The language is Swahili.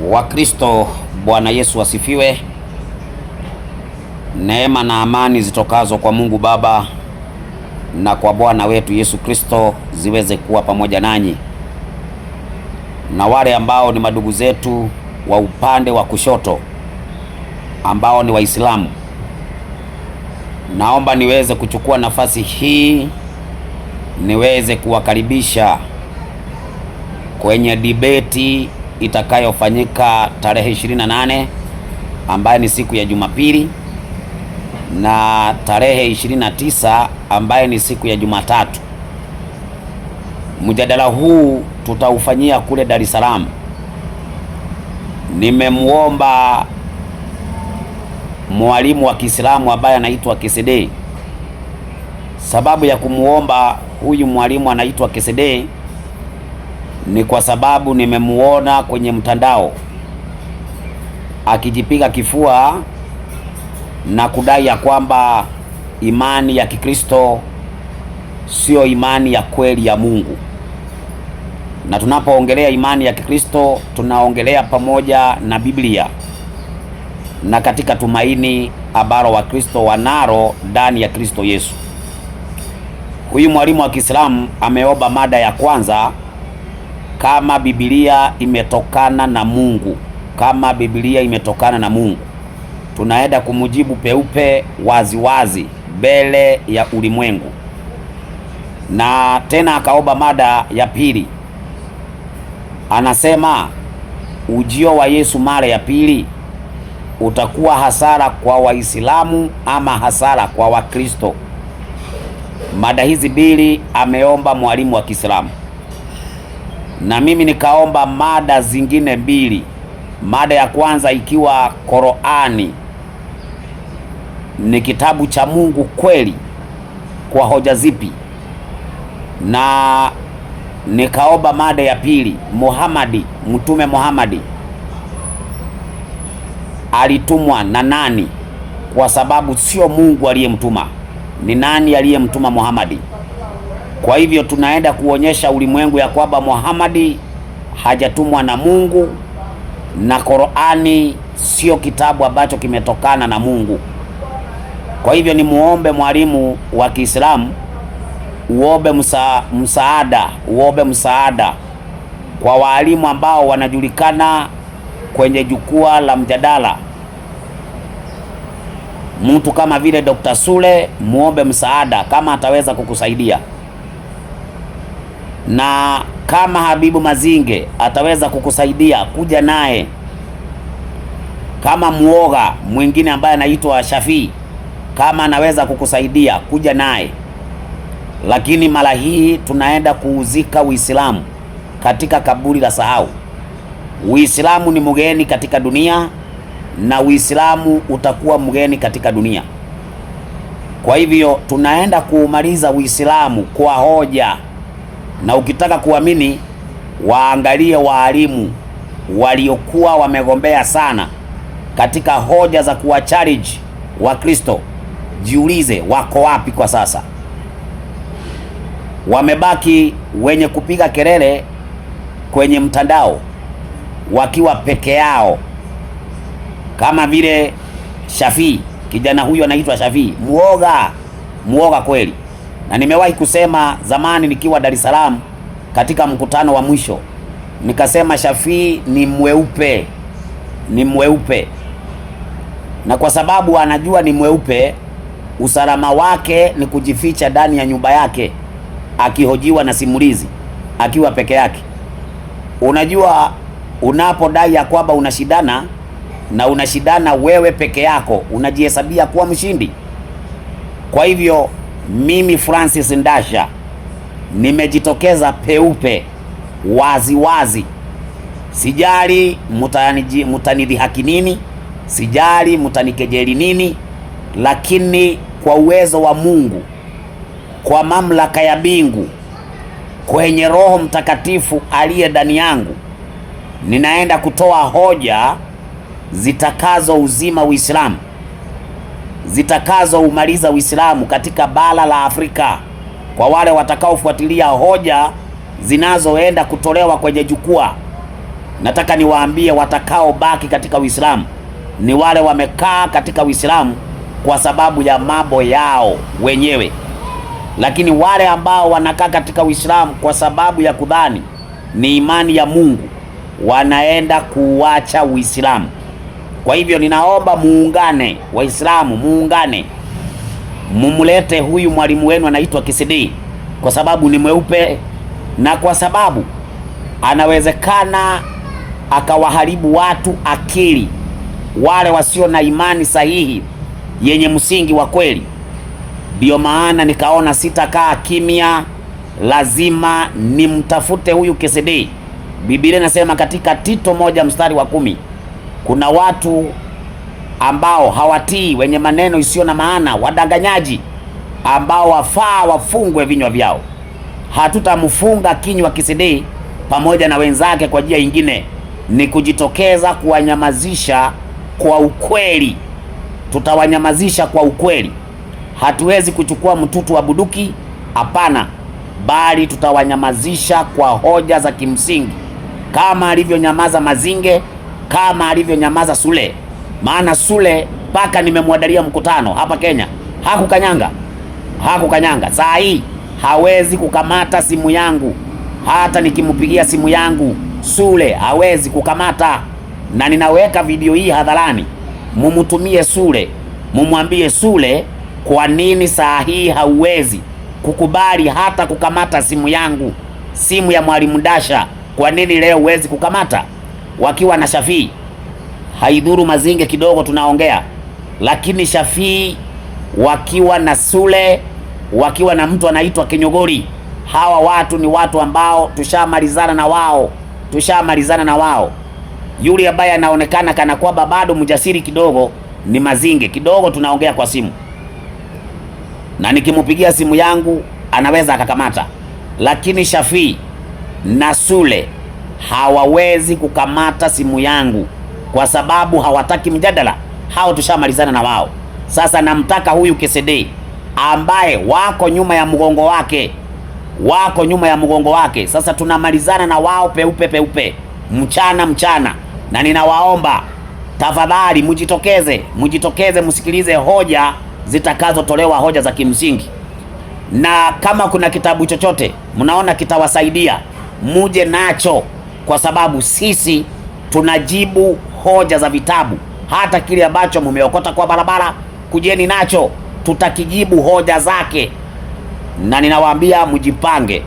Wakristo, Bwana Yesu asifiwe. Neema na amani zitokazo kwa Mungu Baba na kwa Bwana wetu Yesu Kristo ziweze kuwa pamoja nanyi, na wale ambao ni madugu zetu wa upande wa kushoto ambao ni Waislamu. Naomba niweze kuchukua nafasi hii niweze kuwakaribisha kwenye debate itakayofanyika tarehe 28 ambayo ni siku ya Jumapili, na tarehe 29 ambayo ni siku ya Jumatatu. Mjadala huu tutaufanyia kule Dar es Salaam. Nimemuomba mwalimu wa Kiislamu ambaye anaitwa Kesede. Sababu ya kumuomba huyu mwalimu anaitwa Kesede ni kwa sababu nimemuona kwenye mtandao akijipiga kifua na kudai ya kwamba imani ya Kikristo sio imani ya kweli ya Mungu. Na tunapoongelea imani ya Kikristo tunaongelea pamoja na Biblia na katika tumaini ambalo Wakristo wanalo ndani ya Kristo Yesu. Huyu mwalimu wa Kiislamu ameomba mada ya kwanza, kama Biblia imetokana na Mungu. Kama Biblia imetokana na Mungu, tunaenda kumujibu peupe wazi mbele ya ulimwengu. Na tena akaomba mada ya pili, anasema ujio wa Yesu mara ya pili utakuwa hasara kwa Waislamu ama hasara kwa Wakristo. Mada hizi mbili ameomba mwalimu wa Kiislamu, na mimi nikaomba mada zingine mbili. Mada ya kwanza ikiwa Qur'ani ni kitabu cha Mungu kweli, kwa hoja zipi? Na nikaomba mada ya pili, Mtume Muhammad alitumwa na nani? Kwa sababu sio Mungu aliyemtuma, ni nani aliyemtuma Muhammad? Kwa hivyo tunaenda kuonyesha ulimwengu ya kwamba Muhammad hajatumwa na Mungu, na Qur'ani sio kitabu ambacho kimetokana na Mungu. Kwa hivyo ni muombe mwalimu wa Kiislamu uombe msaada kwa walimu ambao wanajulikana kwenye jukwaa la mjadala. Mtu kama vile Dr. Sule, muombe msaada kama ataweza kukusaidia. Na kama Habibu Mazinge ataweza kukusaidia, kuja naye. Kama muoga mwingine ambaye anaitwa Shafii, kama anaweza kukusaidia, kuja naye. Lakini mara hii tunaenda kuuzika Uislamu katika kaburi la sahau. Uislamu ni mgeni katika dunia, na Uislamu utakuwa mgeni katika dunia. Kwa hivyo tunaenda kuumaliza Uislamu kwa hoja. Na ukitaka kuamini, waangalie waalimu waliokuwa wamegombea sana katika hoja za kuwa challenge wa Kristo. Jiulize wako wapi kwa sasa? Wamebaki wenye kupiga kelele kwenye mtandao wakiwa peke yao, kama vile Shafii. Kijana huyo anaitwa Shafii, muoga kweli. Na nimewahi kusema zamani nikiwa Dar es Salaam katika mkutano wa mwisho, nikasema Shafii ni mweupe. Na kwa sababu anajua ni mweupe, usalama wake ni kujificha ndani ya nyumba yake akihojiwa na simulizi akiwa peke yake. Unajua, unapodai ya kwamba unashidana wewe peke yako, unajihesabia kuwa mshindi. Kwa hivyo mimi Francis Ndasha nimejitokeza peupe wazi. Sijali mutanidhihaki nini, sijali mutanikejeli nini, lakini kwa uwezo wa Mungu, kwa mamlaka ya mbingu, kwenye Roho Mtakatifu aliye ndani yangu, ninaenda kutoa hoja zitakazo uzima Uislamu, zitakazo umaliza Uislamu katika bara la Afrika. Kwa wale watakaofuatilia hoja zinazoenda kutolewa kwenye jukwaa, Nataka niwaambie watakao baki katika Uislamu ni wale wamekaa katika Uislamu kwa sababu ya mambo yao wenyewe, lakini wale ambao wanakaa katika Uislamu kwa sababu ya kudhani ni imani ya Mungu wanaenda kuacha Uislamu. Kwa hivyo ninaomba muungane, Waislamu muungane, mumulete huyu mwalimu wenu anaitwa Kisidi, kwa sababu ni mweupe na kwa sababu anawezekana akawaharibu watu akili, wale wasio na imani sahihi yenye msingi wa kweli. Ndio maana nikaona sitakaa kimya, lazima nimtafute huyu Kisidi. Biblia inasema katika Tito 1:10, kuna watu ambao hawatii, wenye maneno isiyo na maana, wadanganyaji, ambao wafaa wafungwe vinywa vyao. Hatutamfunga kinywa Kisidi pamoja na wenzake kwa njia nyingine, ni kujitokeza kuwanyamazisha kwa ukweli. Tutawanyamazisha kwa ukweli. Hatuwezi kuchukua mtutu wa buduki, hapana, bali tutawanyamazisha kwa hoja za kimsingi, kama alivyonyamaza Mazinge, kama alivyonyamaza Sule. Maana Sule mpaka nimemwadalia mkutano hapa Kenya, hakukanyanga. Saa hii hawezi kukamata simu yangu, hata nikimpigia simu yangu Sule hawezi kukamata. Na ninaweka video hii hadharani, mumutumie Sule, mumwambie Sule, kwa nini saa hii hauwezi kukubali hata kukamata simu yangu, simu ya Mwalimu Dasha? Kwa nini leo huwezi kukamata? Wakiwa na Shafii, haidhuru Mazinge kidogo tunaongea, lakini Shafii wakiwa na Sule, wakiwa na mtu anaitwa Kinyogori, hawa watu ni watu ambao tushamalizana na wao. Yule ambaye anaonekana kana kwamba bado mjasiri kidogo ni Mazinge. Kidogo tunaongea kwa simu, na nikimpigia simu yangu anaweza akakamata, lakini Shafii na Sule hawawezi kukamata simu yangu kwa sababu hawataki mjadala. Hao tushamalizana na wao. Sasa namtaka huyu Kisidi ambaye wako nyuma ya mgongo wake, Sasa tunamalizana na wao peupe mchana, na ninawaomba tafadhali mujitokeze msikilize hoja zitakazotolewa, hoja za kimsingi. Na kama kuna kitabu chochote mnaona kitawasaidia, muje nacho, kwa sababu sisi tunajibu hoja za vitabu. Hata kile ambacho mumeokota kwa barabara, kujeni nacho, tutakijibu hoja zake. Na ninawaambia mjipange.